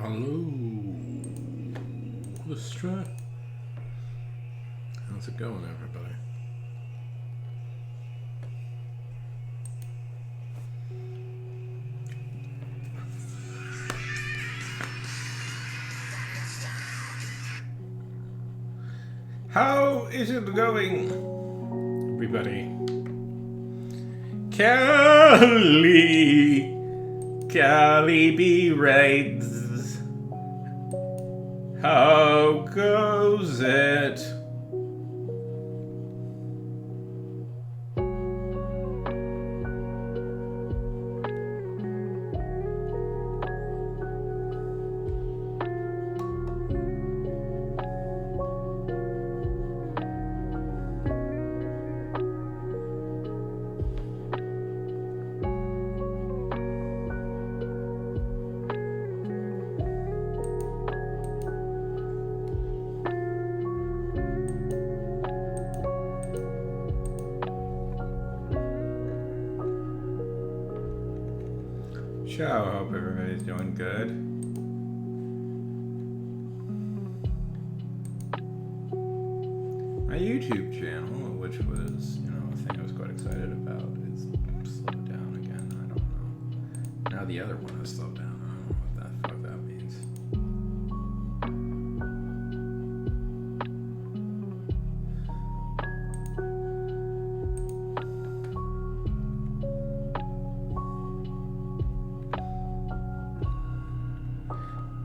Hello, Strut. How's it going, everybody? How is it going, everybody? Cali B raids. How goes it? So, I hope everybody's doing good. My YouTube channel, which was, a thing I was quite excited about, is slowed down again. I don't know. Now the other one has slowed down. I don't know what the fuck that means.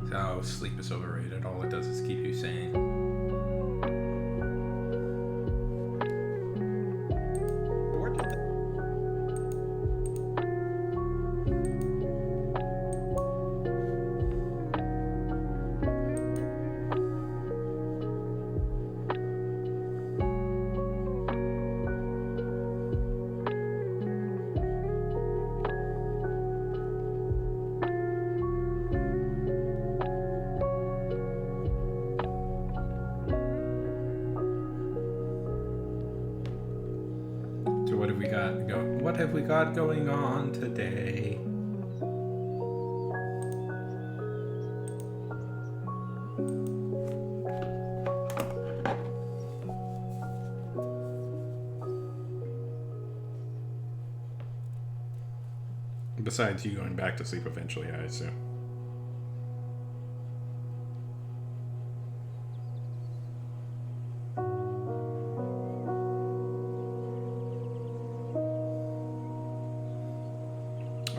So sleep is overrated. All it does is keep you sane. What have we got going on today? Besides you going back to sleep eventually, I assume.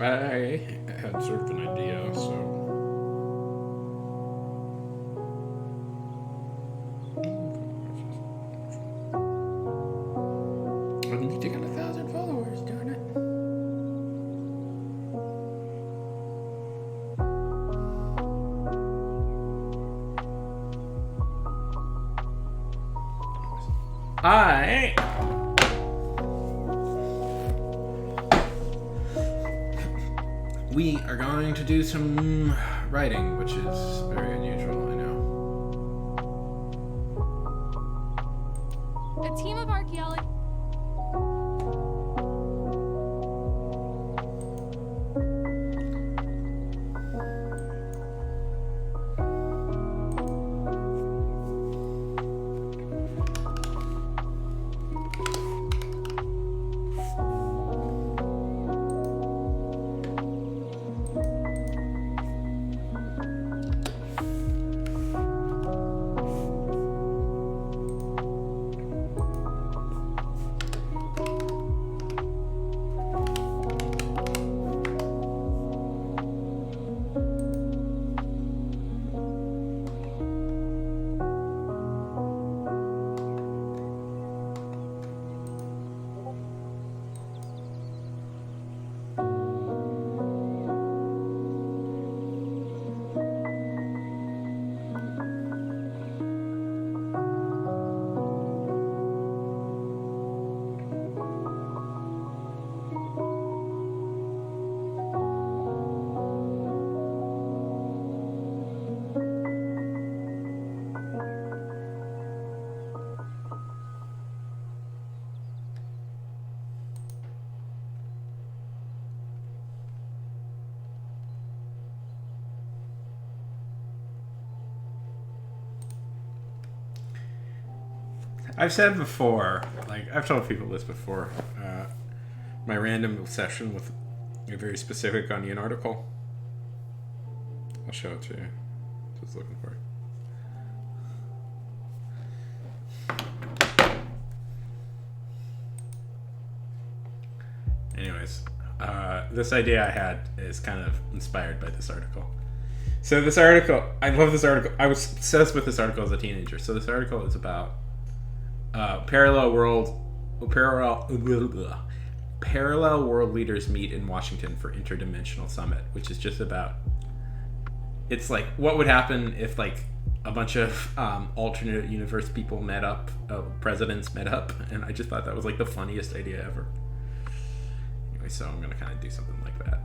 I had sort of an idea, so I need to get 1,000 followers, darn it. We are going to do some writing, which is very unusual, I know. A team of archaeologists. I've said before, like I've told people this before, my random obsession with a very specific Onion article. I'll show it to you. Just looking for it. Anyways, this idea I had is kind of inspired by this article. So this article, I love this article. I was obsessed with this article as a teenager. So this article is about parallel world leaders meet in Washington for interdimensional summit, which is just about. It's like what would happen if like a bunch of alternate universe people met up, presidents met up, and I just thought that was like the funniest idea ever. Anyway, so I'm gonna kind of do something like that.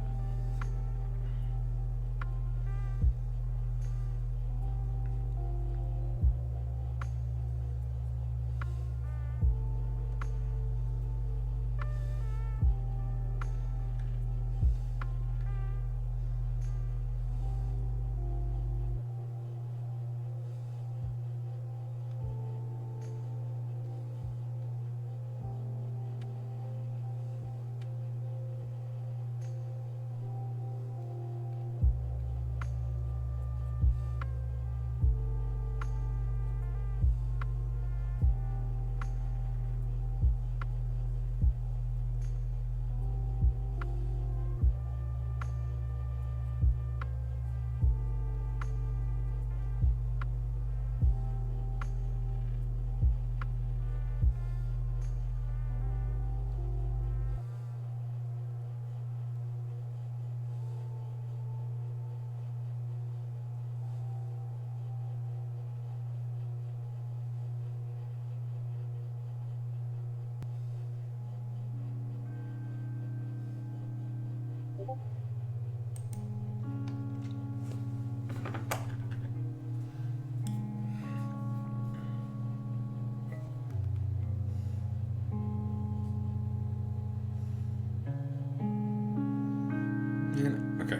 Okay.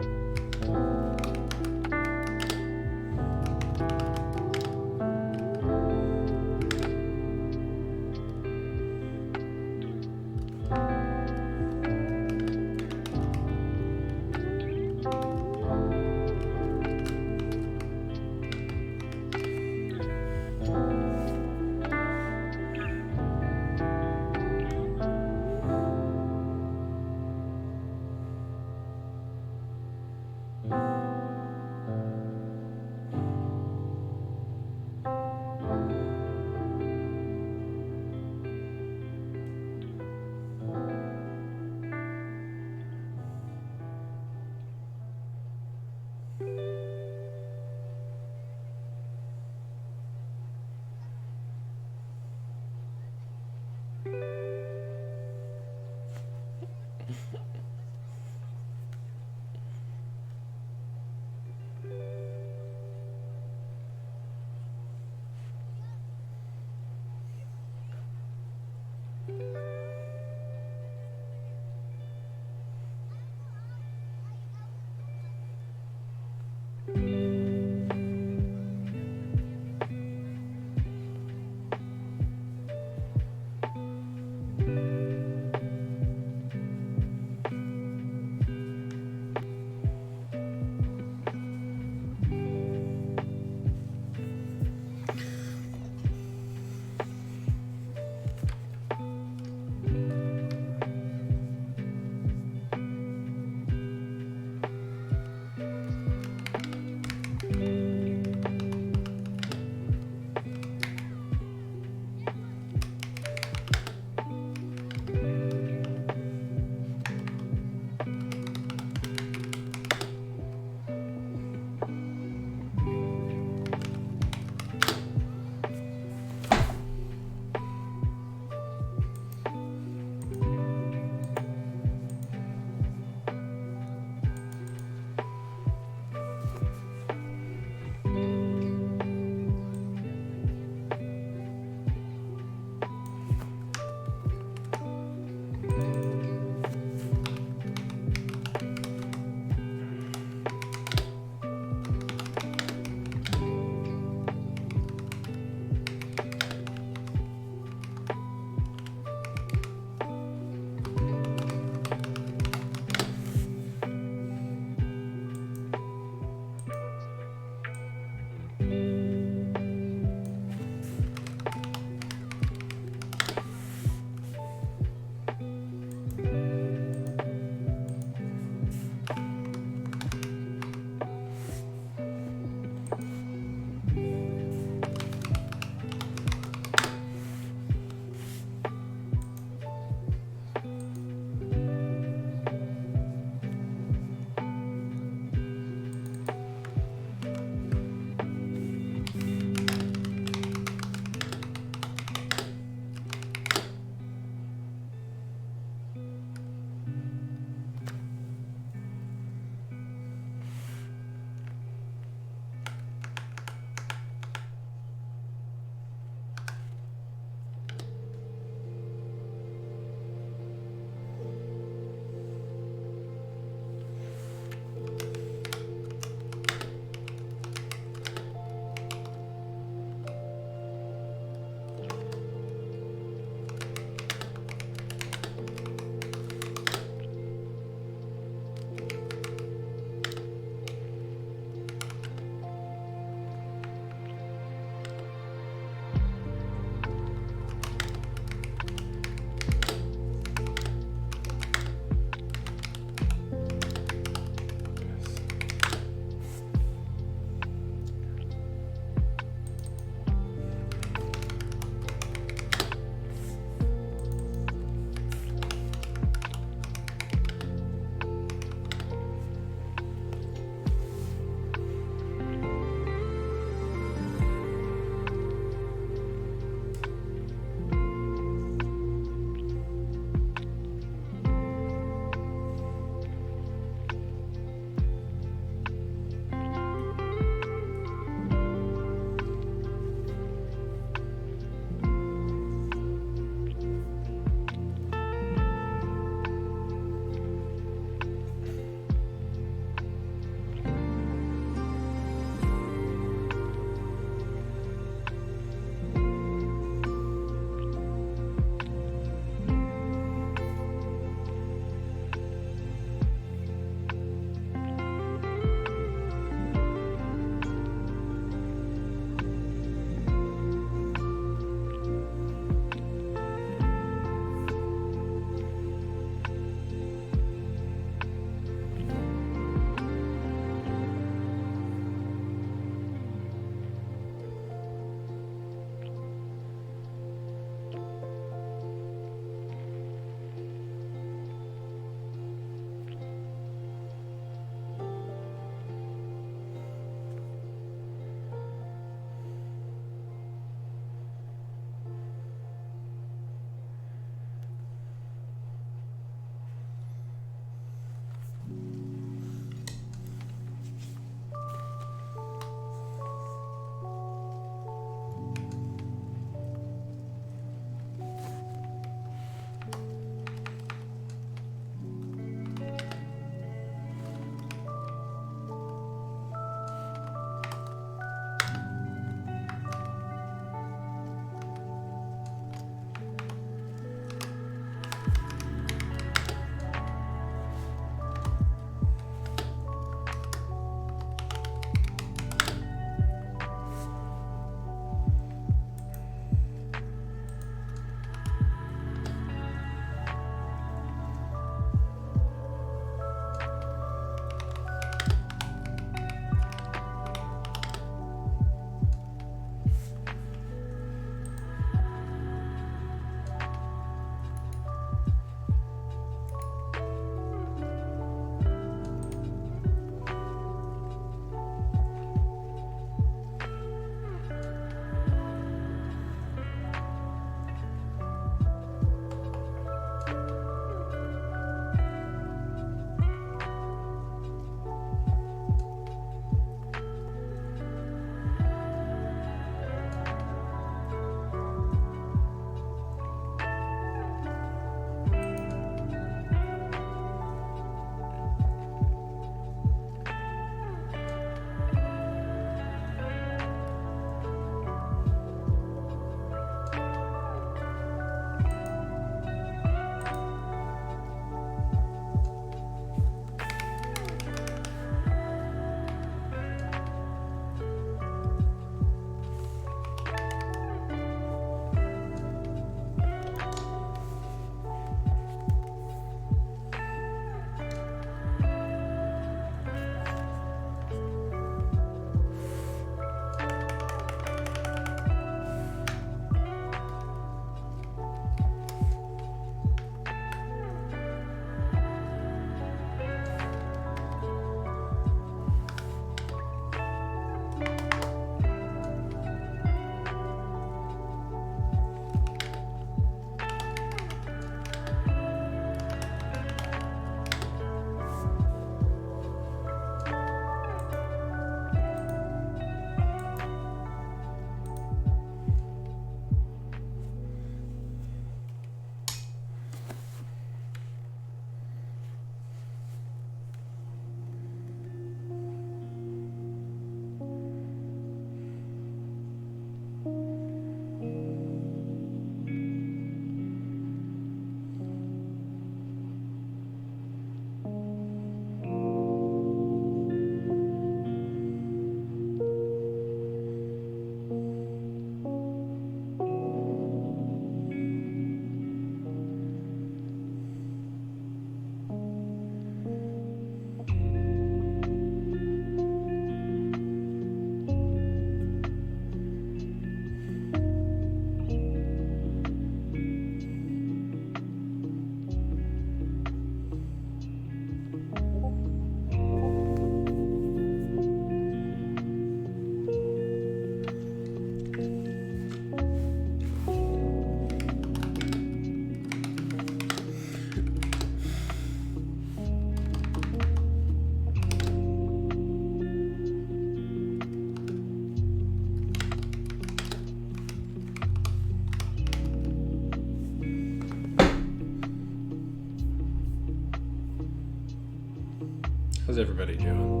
everybody doing?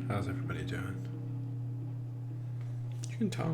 How's everybody doing? You can talk.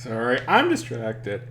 Sorry, I'm distracted.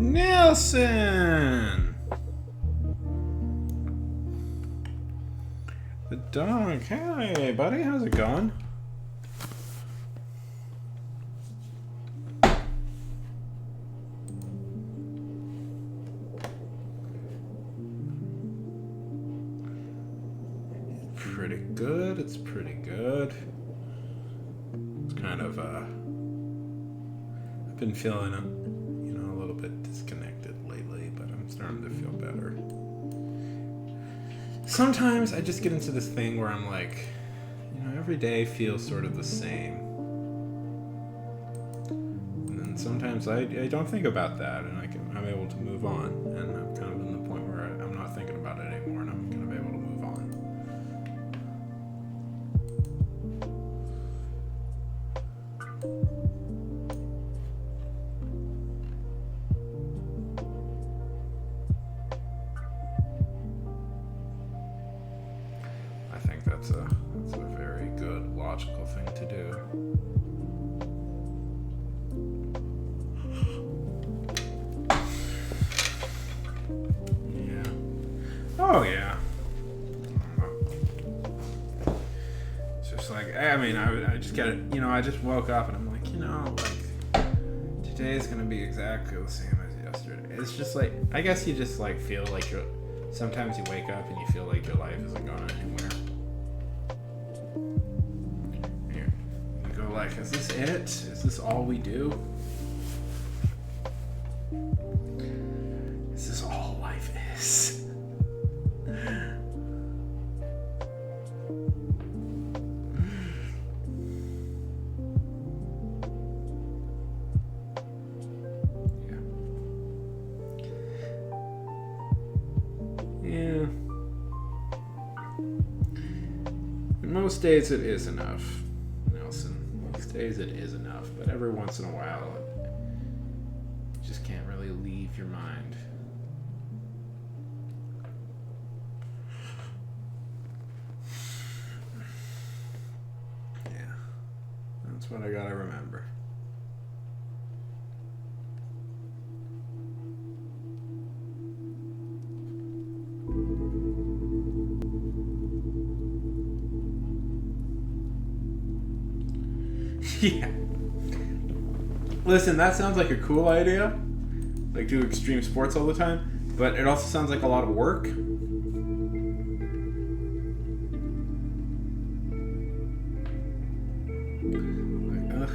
Nelson! The dog. Hey, buddy, how's it going? Pretty good. It's pretty good. It's kind of, I've been feeling, a little bit disconnected lately, but I'm starting to feel better. Sometimes I just get into this thing where I'm like, every day feels sort of the same. And then sometimes I don't think about that, and I'm able to move on. And I'm kind of in the point where I'm not thinking about it anymore, and I'm kind of able to move on. I think that's a very good logical thing to do. Yeah. Oh yeah. It's just like, I just get it. I just woke up and I'm like, today is gonna be exactly the same as yesterday. It's just like, I guess you just like feel like sometimes you wake up and you feel like your life isn't going anywhere. You go like, is this it? Is this all we do? Is this all life is? Yeah. Most days it is enough, Nelson. Most days it is enough, but every once in a while, you just can't really leave your mind. Yeah, that's what I gotta remember. Yeah. Listen, that sounds like a cool idea. Like do extreme sports all the time, but it also sounds like a lot of work. Like, ugh.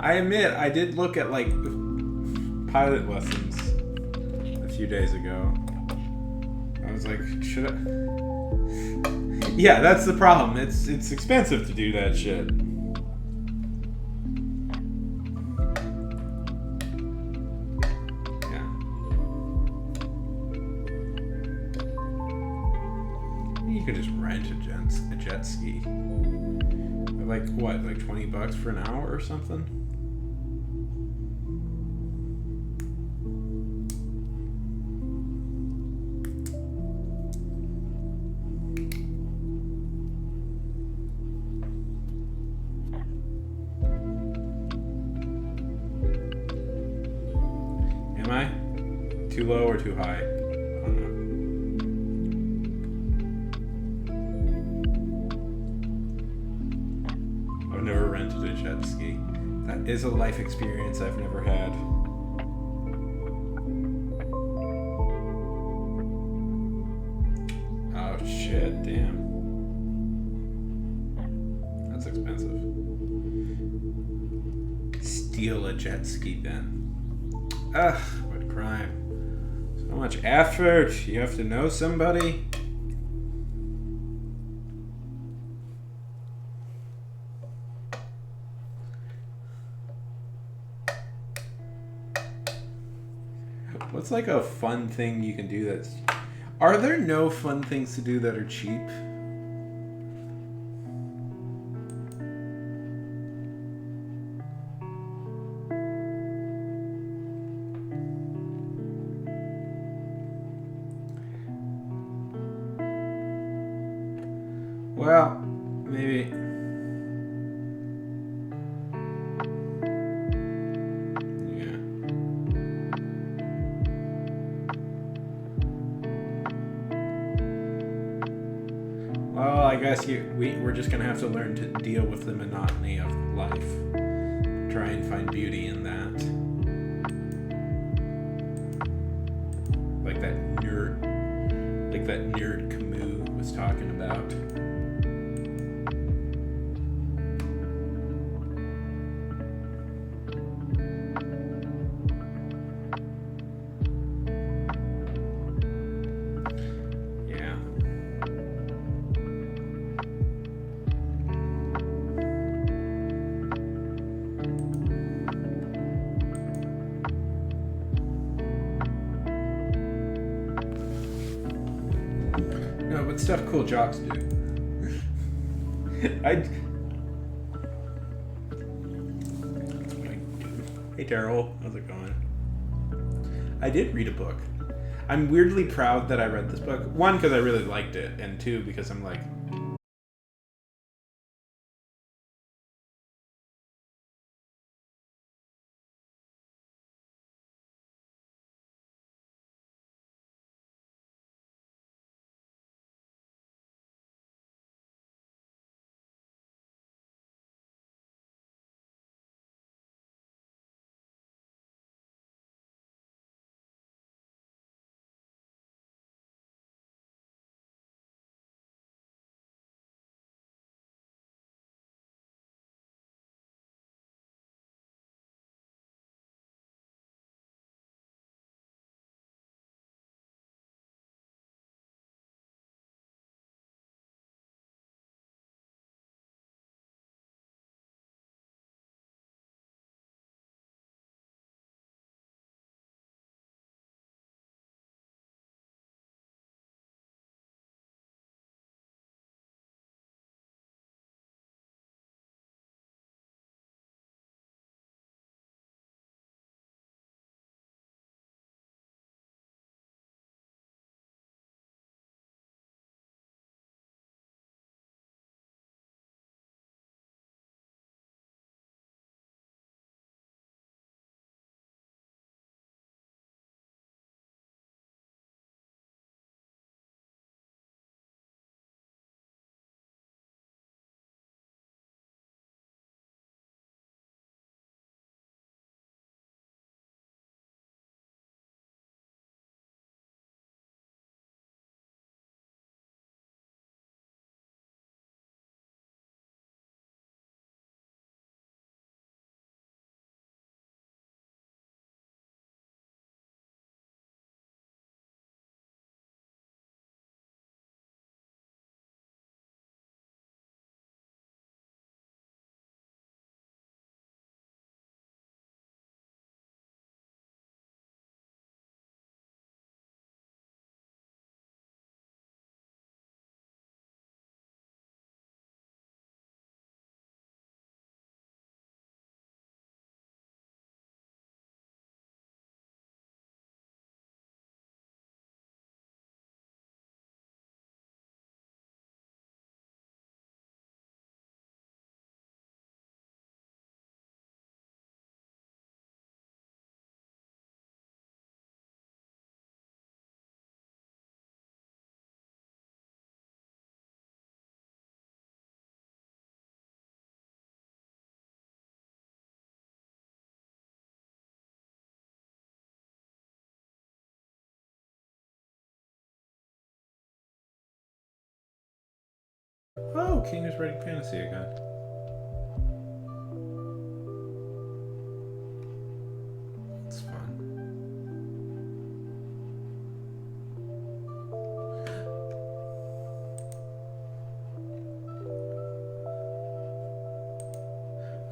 I admit, I did look at like pilot lessons a few days ago. I was like, should I? Yeah, that's the problem. It's expensive to do that shit. Yeah. You could just rent a jet ski. Like what? Like $20 for an hour or something? Am I? Too low or too high? I don't know. I've never rented a jet ski. That is a life experience I've never had. Oh shit, damn. That's expensive. Steal a jet ski then. Ugh, what crime. So much effort. You have to know somebody. What's like a fun thing you can do that's... Are there no fun things to do that are cheap? Well, maybe. guess we're just gonna have to learn to deal with the monotony of life. Try and find beauty in that. Like that nerd Camus was talking about. No, but stuff cool jocks do. Hey Daryl, how's it going? I did read a book. I'm weirdly proud that I read this book. One, because I really liked it, and two, because I'm like, oh, King is writing fantasy again. It's fun.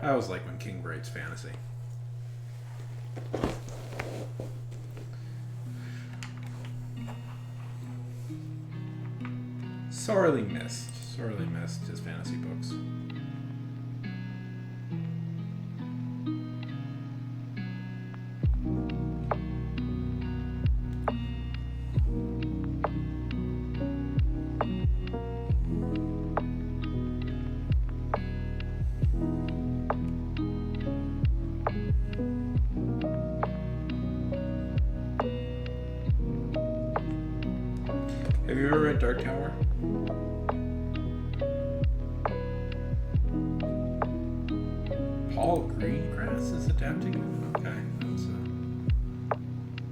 I always like when King writes fantasy. Sorely missed his fantasy books. Have you ever read Dark Tower? Paul Greengrass is adapting it? Okay,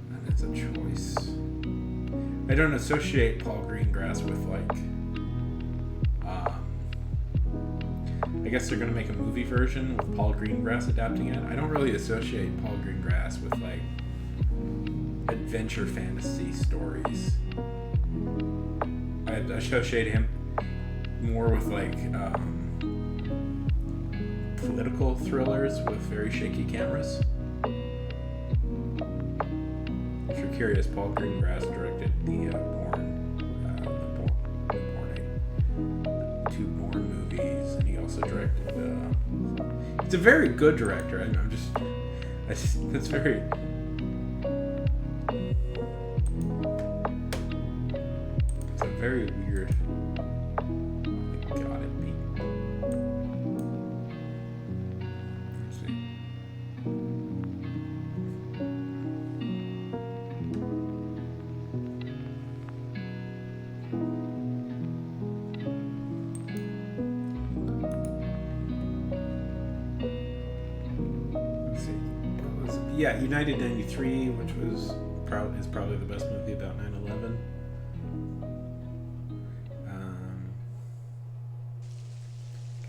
that is a choice. I don't associate Paul Greengrass with like. I guess they're gonna make a movie version with Paul Greengrass adapting it. I don't really associate Paul Greengrass with like adventure fantasy stories. I associate him more with like political thrillers with very shaky cameras. If you're curious, Paul Greengrass directed the two Bourne movies, and he also directed. He's a very good director. That's very. It's a very weird. Oh, got it, Pete. Let's see. Yeah, United 93, which is probably the best movie about 9/11.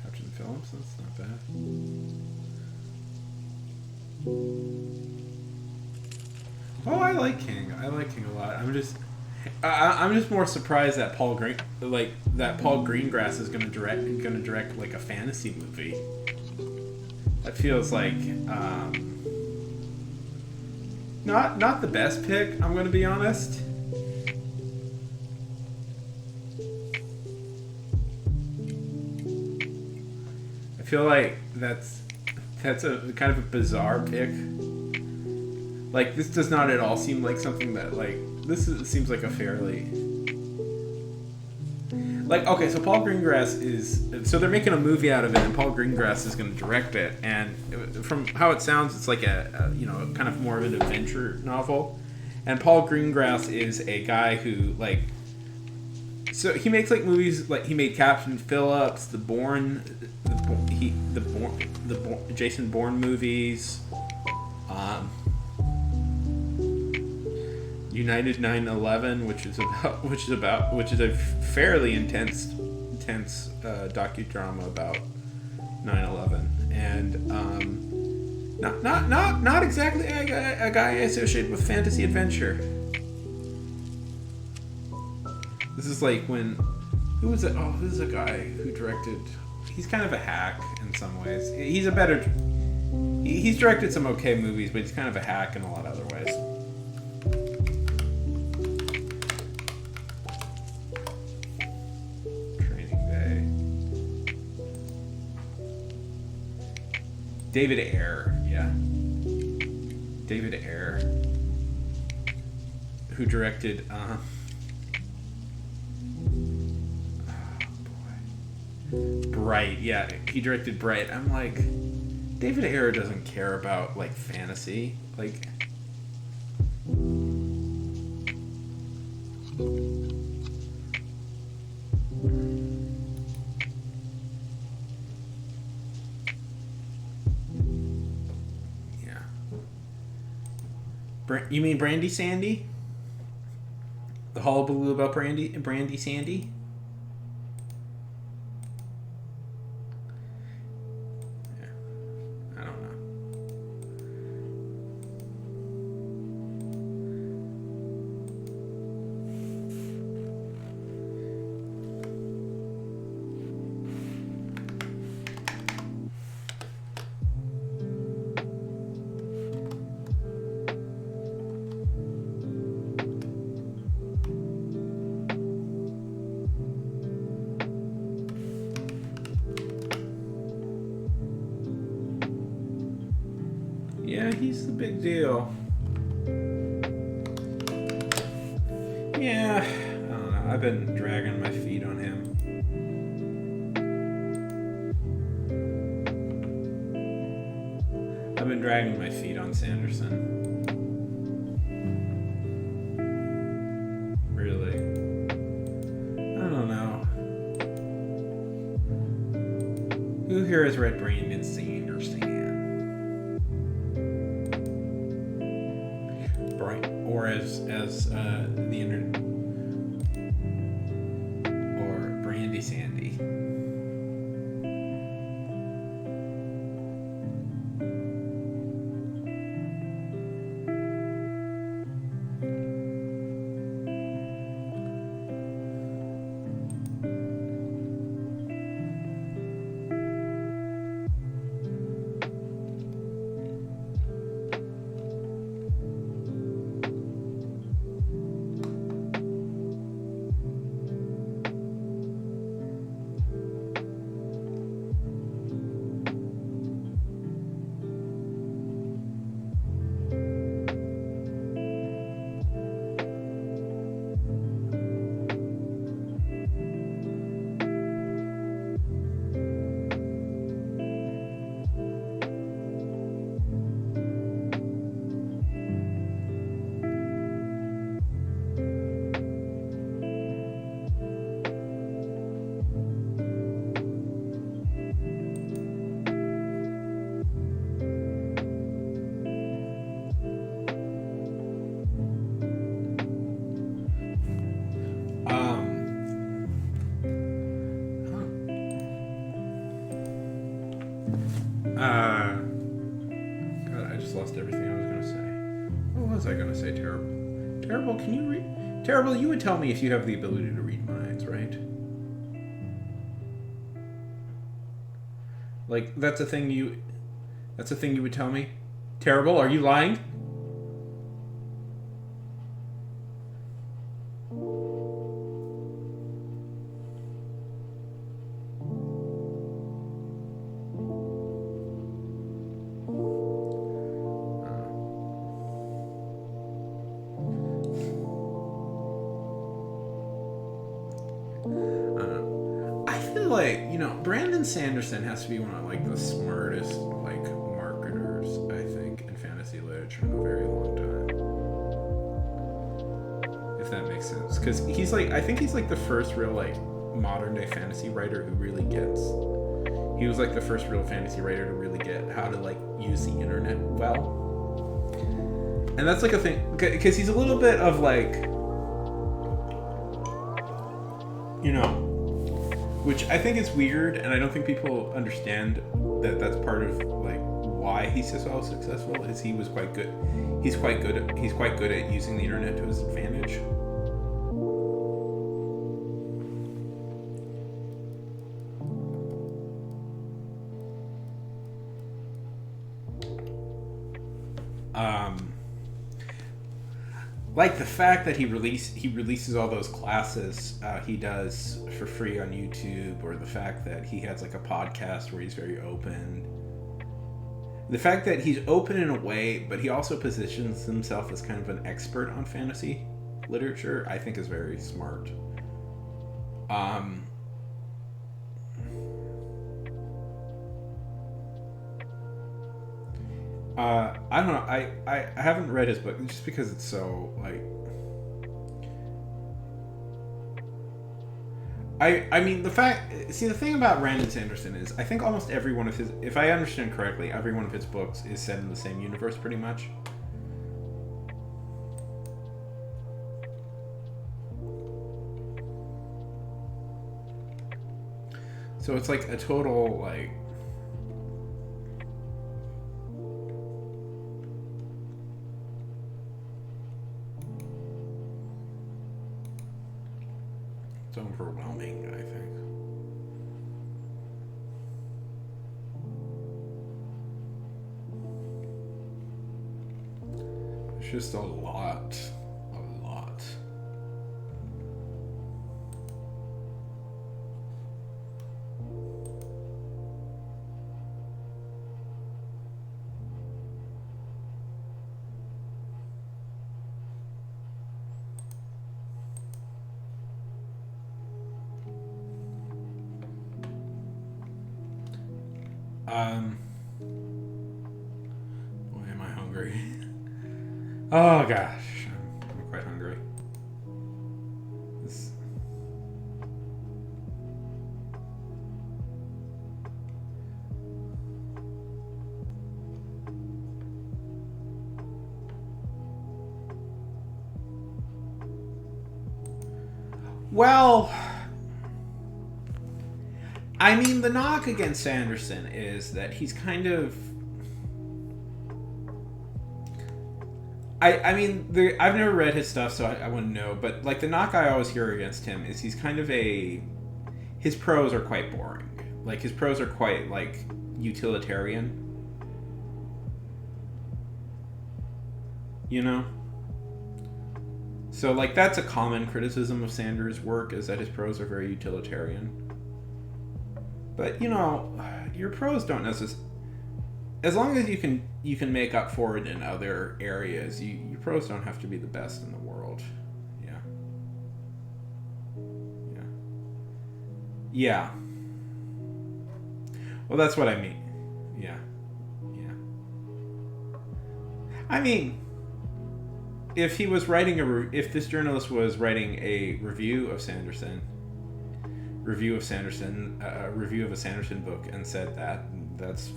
Captain Phillips, that's not bad. Oh, I like King. I like King a lot. I'm just more surprised that Paul Greengrass is gonna direct like a fantasy movie. That feels like not the best pick, I'm going to be honest. I feel like that's a kind of a bizarre pick. Like, this does not at all seem like something that, like, seems like a fairly... Like, okay, so Paul Greengrass so they're making a movie out of it, and Paul Greengrass is going to direct it, and from how it sounds, it's like a kind of more of an adventure novel, and Paul Greengrass is a guy who, like, so he makes, like, movies, like, he made Captain Phillips, the Jason Bourne movies, United 9/11, which is a fairly intense docudrama about 9/11, and not exactly a guy associated with fantasy adventure. This is like who's a guy who directed? He's kind of a hack in some ways. He's directed some okay movies, but he's kind of a hack in a lot of other ways. David Ayer, yeah. David Ayer, who directed, Bright, yeah, he directed Bright. I'm like, David Ayer doesn't care about, like, fantasy, like... You mean Brandy Sandy? The hullabaloo about Brandy Sandy? Yeah. I don't know. Yeah, he's the big deal. Yeah, I don't know. I've been dragging my feet on him. I've been dragging my feet on Sanderson. Really. I don't know. Who here has read Brandon Sanderson? or as the internet, or Brandy Sandy. God, I just lost everything I was going to say. What was I going to say? Terrible. Terrible, can you read? Terrible, you would tell me if you have the ability to read minds, right? Like, that's a thing you would tell me? Terrible, are you lying? Like, you know, Brandon Sanderson has to be one of like the smartest like marketers, I think, in fantasy literature in a very long time. If that makes sense, because he's like, I think he's like the first real like modern day fantasy writer who really gets. He was like the first real fantasy writer to really get how to like use the internet well, and that's like a thing because he's a little bit of like, you know. Which I think is weird, and I don't think people understand that that's part of like why he's so successful. Is he was quite good. He's quite good at using the internet to his advantage. Like the fact that he releases all those classes he does for free on YouTube, or the fact that he has like a podcast where he's very open. The fact that he's open in a way, but he also positions himself as kind of an expert on fantasy literature, I think is very smart. I don't know. I haven't read his book just because it's so like. I mean the thing about Brandon Sanderson is I think almost every one of his, if I understand correctly, every one of his books is set in the same universe pretty much. So it's like a total like. Overwhelming, I think. It's just a lot. Boy, am I hungry. Oh gosh, I'm quite hungry. This... Well, I mean, the knock against Sanderson is that he's kind of... I mean, I've never read his stuff, so I wouldn't know, but, like, the knock I always hear against him is he's kind of his prose are quite boring. Like, his prose are quite, like, utilitarian. You know? So, like, that's a common criticism of Sanders' work, is that his prose are very utilitarian. But, you know, your prose don't necessarily... As long as you can make up for it in other areas, your prose don't have to be the best in the world. Yeah. Yeah. Yeah. Well, that's what I mean. Yeah. Yeah. I mean, if he was writing if this journalist was writing a review of a Sanderson book and said that's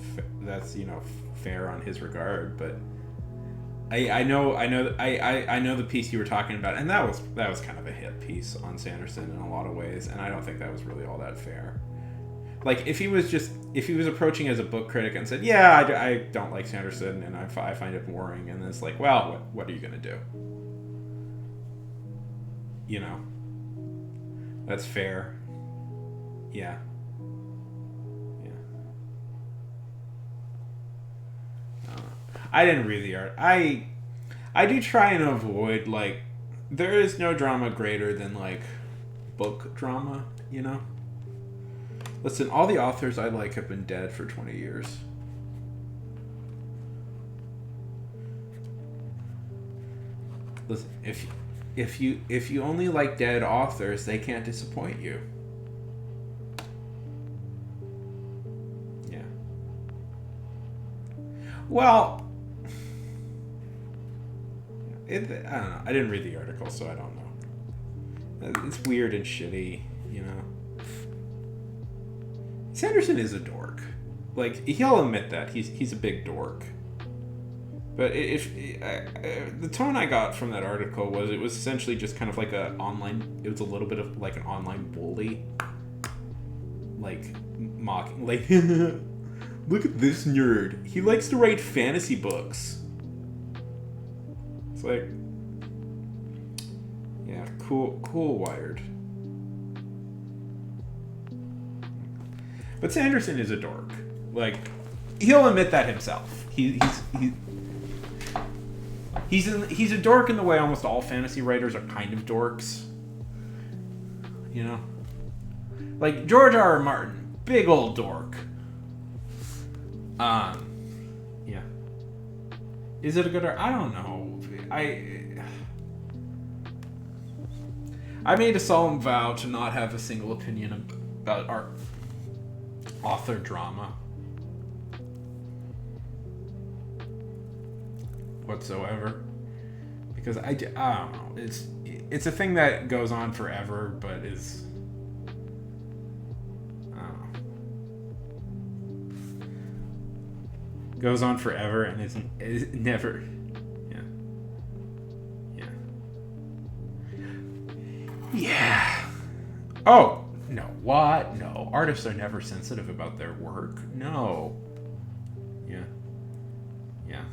fair on his regard, but I know the piece you were talking about, and that was kind of a hit piece on Sanderson in a lot of ways, and I don't think that was really all that fair. Like, if he was approaching as a book critic and said, yeah, I don't like Sanderson and I find it boring, and then it's like, well, what are you gonna do? You know, that's fair. Yeah. I didn't read the art. I do try and avoid, like, there is no drama greater than, like, book drama, you know? Listen, all the authors I like have been dead for 20 years. Listen, if you only like dead authors, they can't disappoint you. Yeah. Well, I don't know. I didn't read the article, so I don't know. It's weird and shitty, you know. Sanderson is a dork. Like, he'll admit that he's a big dork. But the tone I got from that article was it was essentially just kind of like it was a little bit of like an online bully, like mocking, like, look at this nerd. He likes to write fantasy books. It's like, yeah, cool, Wired. But Sanderson is a dork. Like, he'll admit that himself. He's a dork in the way almost all fantasy writers are kind of dorks. You know? Like, George R.R. Martin, big old dork. Yeah. Is it a good art? I don't know. I made a solemn vow to not have a single opinion about art, author drama whatsoever, because I don't know. It's a thing that goes on forever, but is, I don't know, goes on forever and is never. Yeah. Oh, no. What? No. Artists are never sensitive about their work. No. Yeah. Yeah.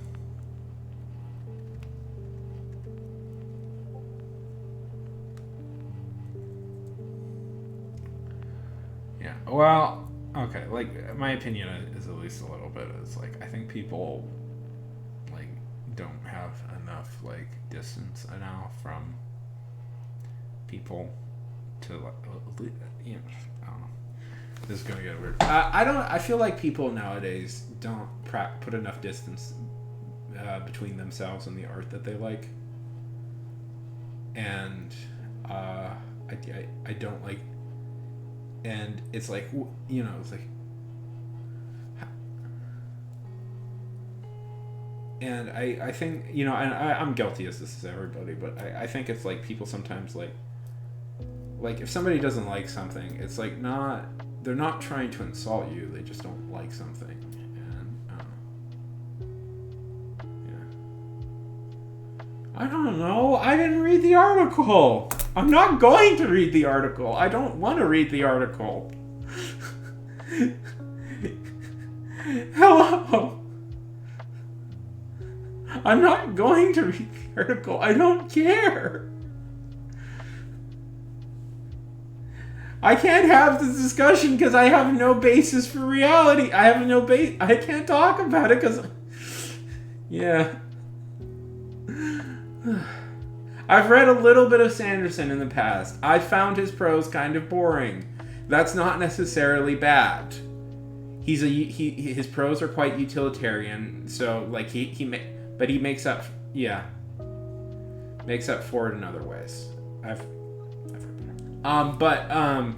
Yeah. Well, okay. Like, my opinion is at least a little bit. It's like, I think people, like, don't have enough, like, distance now from people to, like, you know, I don't know. This is gonna get weird. I feel like people nowadays don't put enough distance between themselves and the art that they like, and I don't like, and it's like, you know, it's like, and I think, you know, and I'm guilty as this is everybody, but I think it's like people sometimes like if somebody doesn't like something, it's like they're not trying to insult you, they just don't like something. And yeah, I don't know, I didn't read the article. I'm not going to read the article. I don't want to read the article. Hello. I'm not going to read the article. I don't care. I can't have this discussion because I have no basis for reality. I have no base. I can't talk about it because... Yeah. I've read a little bit of Sanderson in the past. I found his prose kind of boring. That's not necessarily bad. His prose are quite utilitarian, so like but he makes up for it in other ways. I've read better.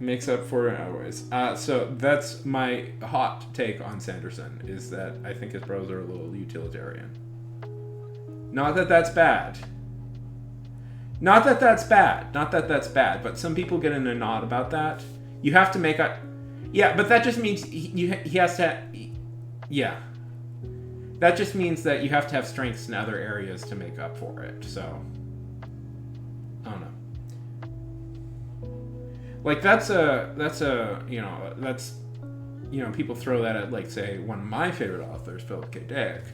Makes up for it in other ways. So that's my hot take on Sanderson, is that I think his prose are a little utilitarian. Not that that's bad. But some people get in a knot about that. You have to make a... Yeah, but that just means he has to... Yeah. That just means that you have to have strengths in other areas to make up for it, so... I don't know. Like, people throw that at, like, say, one of my favorite authors, Philip K. Dick.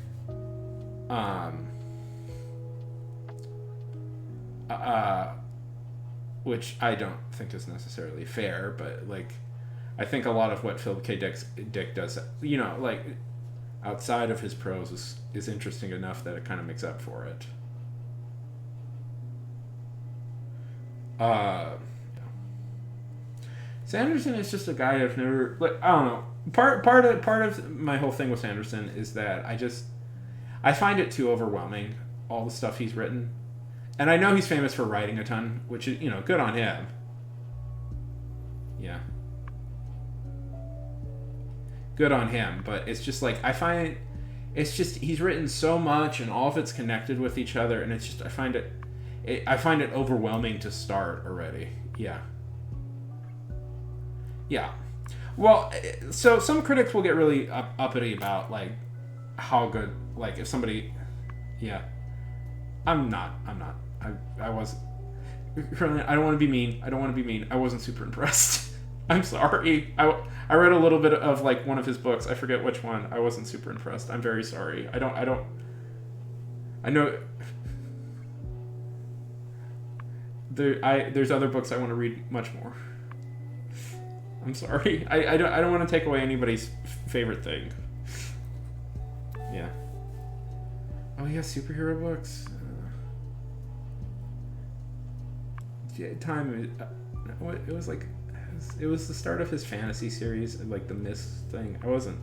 Which I don't think is necessarily fair, but, like, I think a lot of what Philip K. Dick does, like, outside of his prose is interesting enough that it kind of makes up for it. Sanderson is just a guy I've never, like, I don't know. Part of my whole thing with Sanderson is that I find it too overwhelming, all the stuff he's written. And I know he's famous for writing a ton, which is, good on him. Yeah. Good on him, but it's just like, he's written so much and all of it's connected with each other, and it's just, I find it overwhelming to start already. Yeah. Yeah. Well, so some critics will get really uppity about, like, how good, like, if somebody... Yeah. I'm not. I wasn't... I don't want to be mean. I wasn't super impressed. I'm sorry. I read a little bit of, like, one of his books. I forget which one. I wasn't super impressed. I'm very sorry. I know... There's other books I want to read much more. I'm sorry. I don't want to take away anybody's favorite thing. Yeah. Oh yeah, superhero books. It was the start of his fantasy series, like the Mist thing. I wasn't.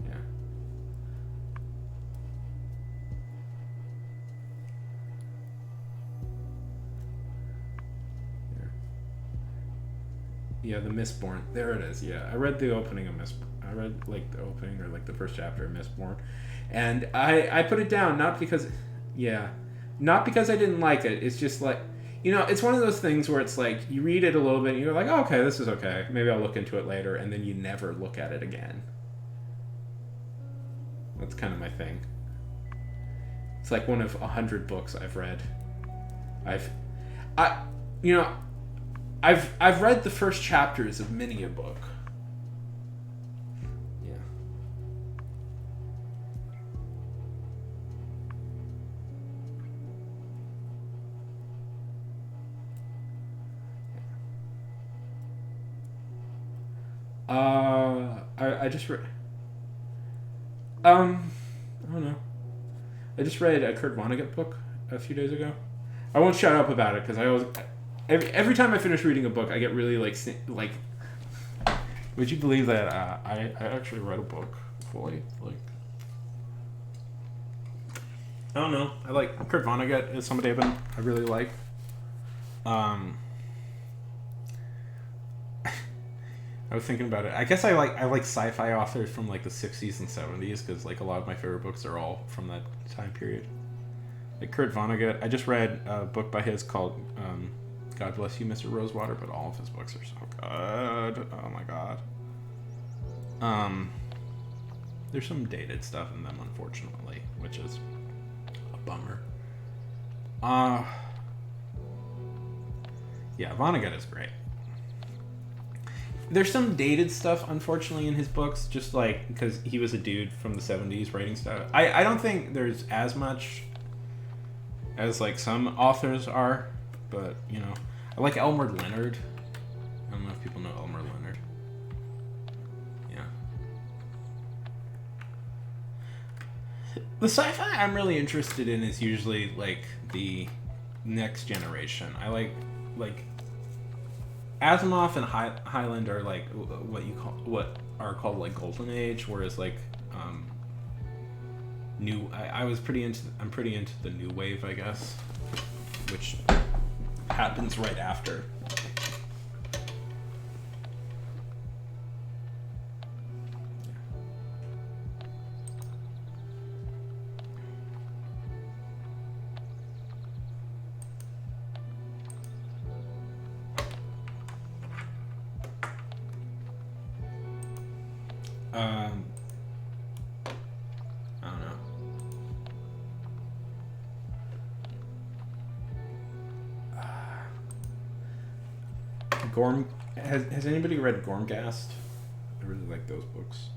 Yeah. Yeah, the Mistborn. There it is. Yeah, I read the opening of I read, like, the opening or, like, the first chapter of Mistborn, and I put it down not because I didn't like it. It's just like, it's one of those things where it's like you read it a little bit and you're like, oh, okay, this is okay. Maybe I'll look into it later, and then you never look at it again. That's kind of my thing. It's like one of 100 books I've read. I've read the first chapters of many a book. Yeah. I just read. I don't know. I just read a Kurt Vonnegut book a few days ago. I won't shut up about it because I always. Every time I finish reading a book, I get really like. Would you believe that I actually read a book fully? Like, I don't know. I like Kurt Vonnegut is somebody I really like. I was thinking about it. I guess I like sci-fi authors from, like, the 60s and 70s because, like, a lot of my favorite books are all from that time period. Like Kurt Vonnegut. I just read a book by his called God Bless You, Mr. Rosewater, but all of his books are so good. Oh my god. There's some dated stuff in them, unfortunately, which is a bummer. Yeah, Vonnegut is great. There's some dated stuff, unfortunately, in his books, just like because he was a dude from the 70s writing stuff. I don't think there's as much as like some authors are, but you know, I like Elmer Leonard. I don't know if people know Elmer Leonard. Yeah. The sci-fi I'm really interested in is usually like the next generation. I like Asimov and Highland are like what are called like Golden Age, whereas like I'm pretty into the new wave, I guess, which happens right after. I don't know. Has anybody read Gormgast? I really like those books.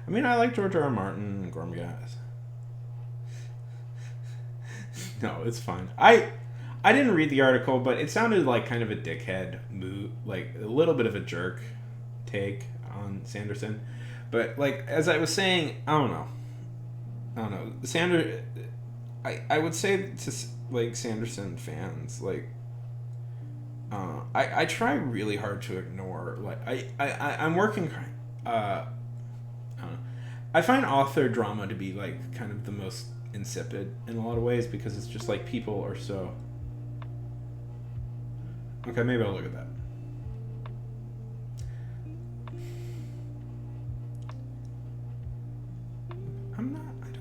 I mean, I like George R. R. Martin and Gormgast. No, it's fine. I didn't read the article, but it sounded like kind of a dickhead move, like a little bit of a jerk take on Sanderson. But like as I was saying, I don't know. I would say to like Sanderson fans, like I try really hard to ignore, like I'm working I don't know. I find author drama to be like kind of the most insipid in a lot of ways, because it's just like people are so okay, maybe I'll look at that. I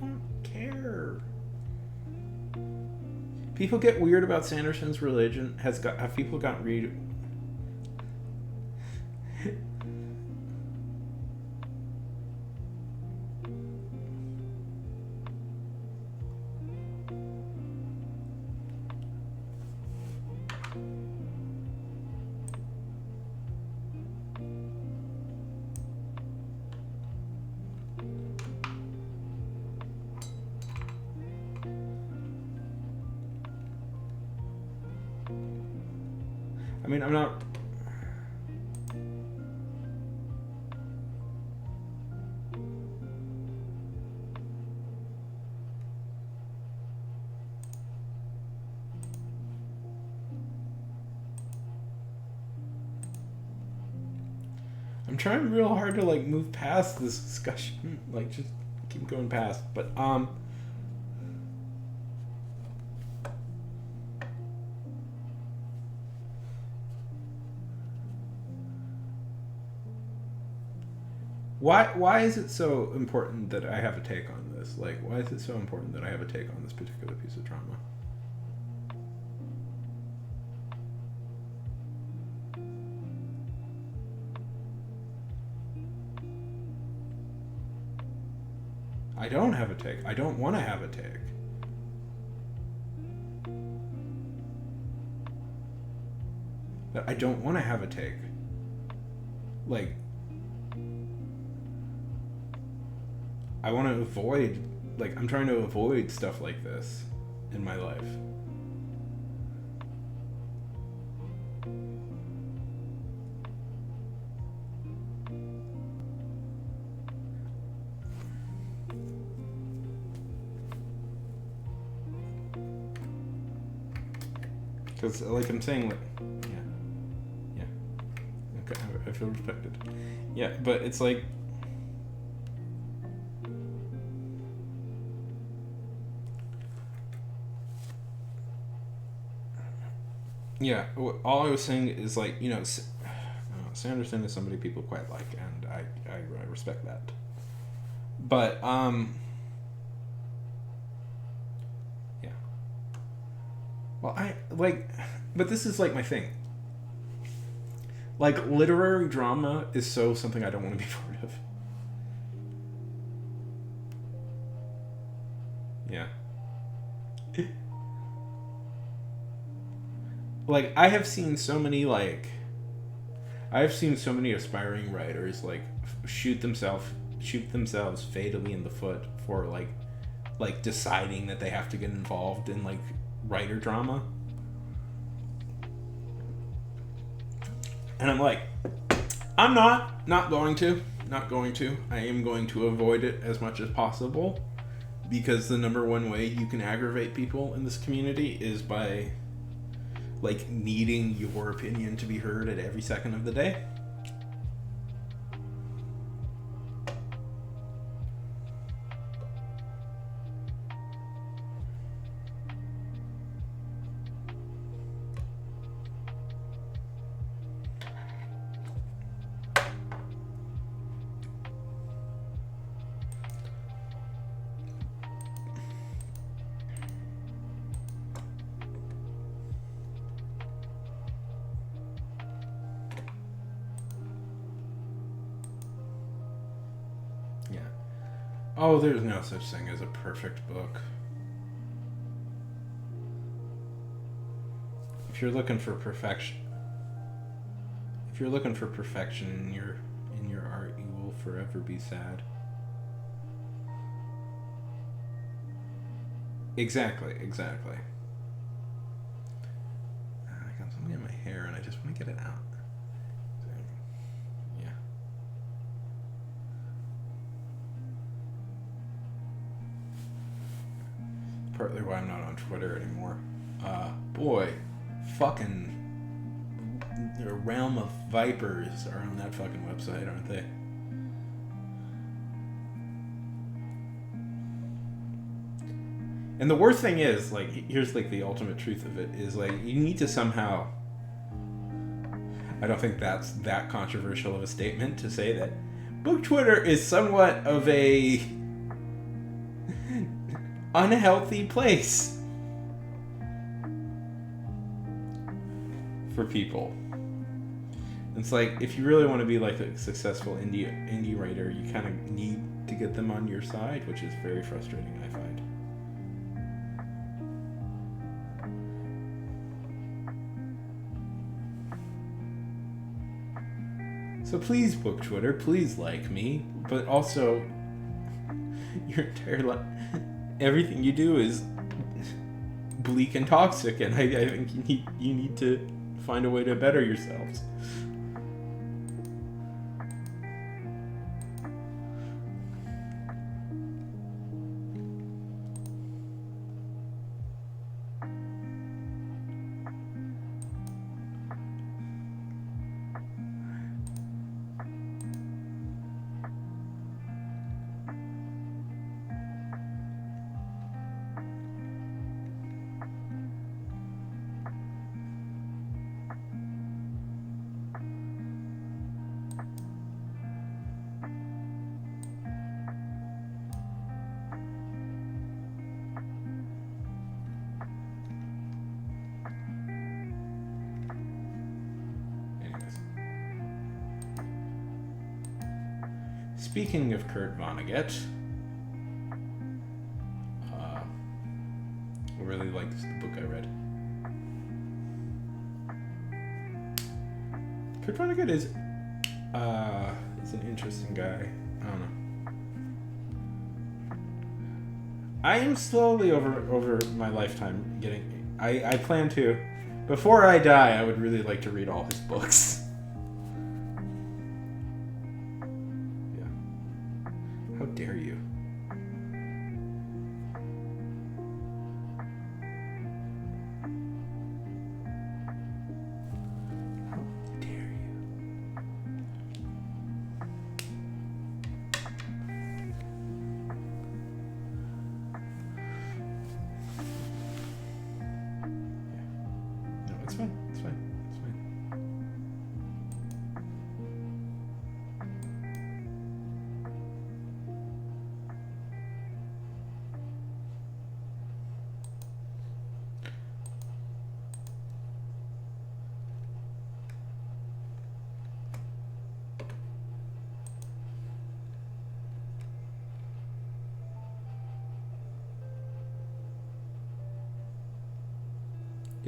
don't care. People get weird about Sanderson's religion. Have people gotten read? I mean, I'm not. I'm trying real hard to like move past this discussion, like just keep going past. But why is it so important that I have a take on this? Like, why is it so important that I have a take on this particular piece of drama? I don't have a take. I don't want to have a take. But I don't want to have a take. Like, I want to avoid, like, I'm trying to avoid stuff like this in my life. Because, like I'm saying, like, yeah. Okay, I feel respected. Yeah, but it's like, yeah, all I was saying is, like, you know, Sanderson is somebody people quite like, and I respect that. But, yeah. Well, but this is, like, my thing. Like, literary drama is something I don't want to be part of. Yeah. Like I've seen so many aspiring writers shoot themselves fatally in the foot for like deciding that they have to get involved in like writer drama. And I'm like, I'm not going to. I am going to avoid it as much as possible, because the number one way you can aggravate people in this community is by like needing your opinion to be heard at every second of the day. Yeah. Oh, there's no such thing as a perfect book. If you're looking for perfection, in your art, you will forever be sad. Exactly. I got something in my hair and I just want to get it out. Yeah. Partly why I'm not on Twitter anymore. Boy, fucking a realm of vipers are on that fucking website, aren't they? And the worst thing is, like, here's like the ultimate truth of it is like you need to somehow. I don't think that's that controversial of a statement to say that book Twitter is somewhat of a unhealthy place for people. It's like if you really want to be like a successful indie writer, you kind of need to get them on your side, which is very frustrating, I find. So please, book Twitter, please like me, but also your entire life, everything you do is bleak and toxic, and I think you need to find a way to better yourselves. Speaking of Kurt Vonnegut, I really liked the book I read. Kurt Vonnegut is an interesting guy. I don't know. I am slowly over my lifetime getting. I plan to, before I die, I would really like to read all his books. How dare you? How dare you? No, it's fine. It's fine. It's fine.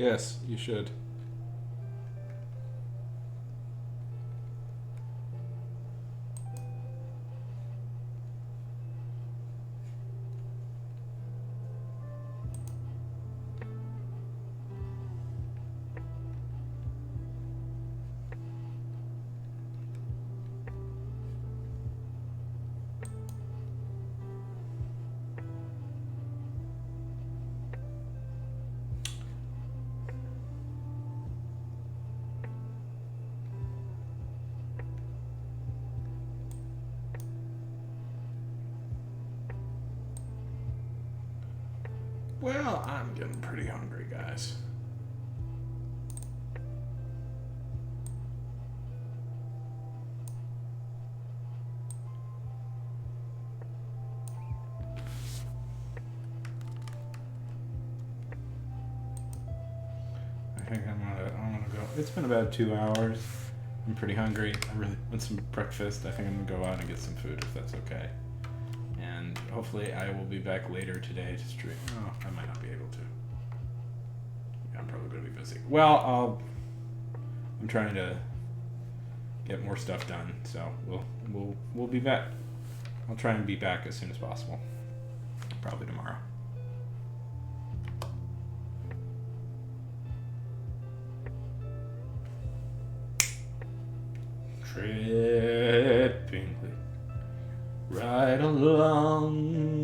Yes, you should. Well, I'm getting pretty hungry, guys. I think I'm gonna go. It's been about 2 hours. I'm pretty hungry. I really want some breakfast. I think I'm gonna go out and get some food if that's okay. And hopefully I will be back later today to stream. Oh, I might not be able to. Yeah, I'm probably gonna be busy. Well, I'm trying to get more stuff done, so we'll be back. I'll try and be back as soon as possible. Probably tomorrow. Trippingly right along